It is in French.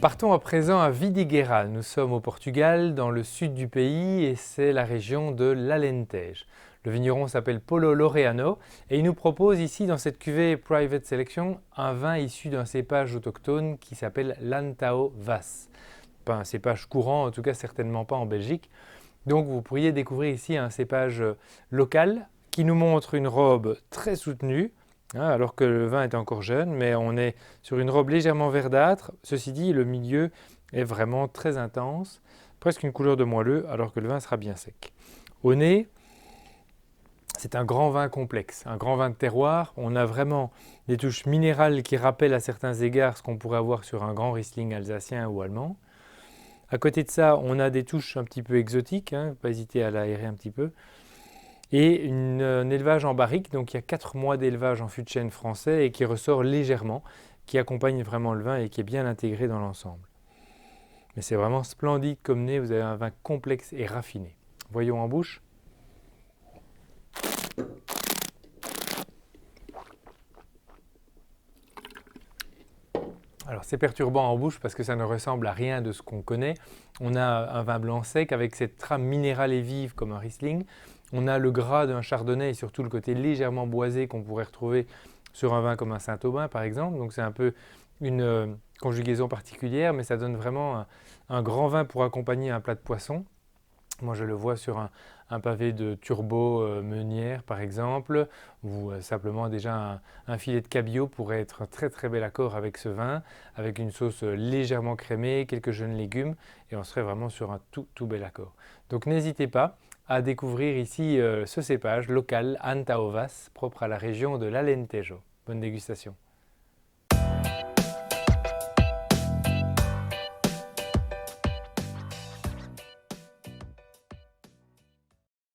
Partons à présent à Vidigueira. Nous sommes au Portugal, dans le sud du pays, et c'est la région de l'Alentejo. Le vigneron s'appelle Paulo Laureano et il nous propose ici, dans cette cuvée Private Selection, un vin issu d'un cépage autochtone qui s'appelle l'Antao Vaz. Pas un cépage courant, en tout cas certainement pas en Belgique. Donc vous pourriez découvrir ici un cépage local qui nous montre une robe très soutenue, alors que le vin est encore jeune, mais on est sur une robe légèrement verdâtre. Ceci dit, le milieu est vraiment très intense, presque une couleur de moelleux, alors que le vin sera bien sec. Au nez, c'est un grand vin complexe, un grand vin de terroir. On a vraiment des touches minérales qui rappellent à certains égards ce qu'on pourrait avoir sur un grand Riesling alsacien ou allemand. À côté de ça, on a des touches un petit peu exotiques, pas hésiter à l'aérer un petit peu. Et un élevage en barrique, donc il y a 4 mois d'élevage en fût de chêne français et qui ressort légèrement, qui accompagne vraiment le vin et qui est bien intégré dans l'ensemble. Mais c'est vraiment splendide comme nez, vous avez un vin complexe et raffiné. Voyons en bouche. Alors c'est perturbant en bouche parce que ça ne ressemble à rien de ce qu'on connaît. On a un vin blanc sec avec cette trame minérale et vive comme un Riesling. On a le gras d'un chardonnay et surtout le côté légèrement boisé qu'on pourrait retrouver sur un vin comme un Saint-Aubin par exemple. Donc c'est un peu une conjugaison particulière, mais ça donne vraiment un grand vin pour accompagner un plat de poisson. Moi, je le vois sur un pavé de turbo meunière, par exemple, ou simplement déjà un filet de cabillaud pourrait être un très très bel accord avec ce vin, avec une sauce légèrement crémée, quelques jeunes légumes, et on serait vraiment sur un tout bel accord. Donc n'hésitez pas à découvrir ici ce cépage local Antaovas, propre à la région de l'Alentejo. Bonne dégustation.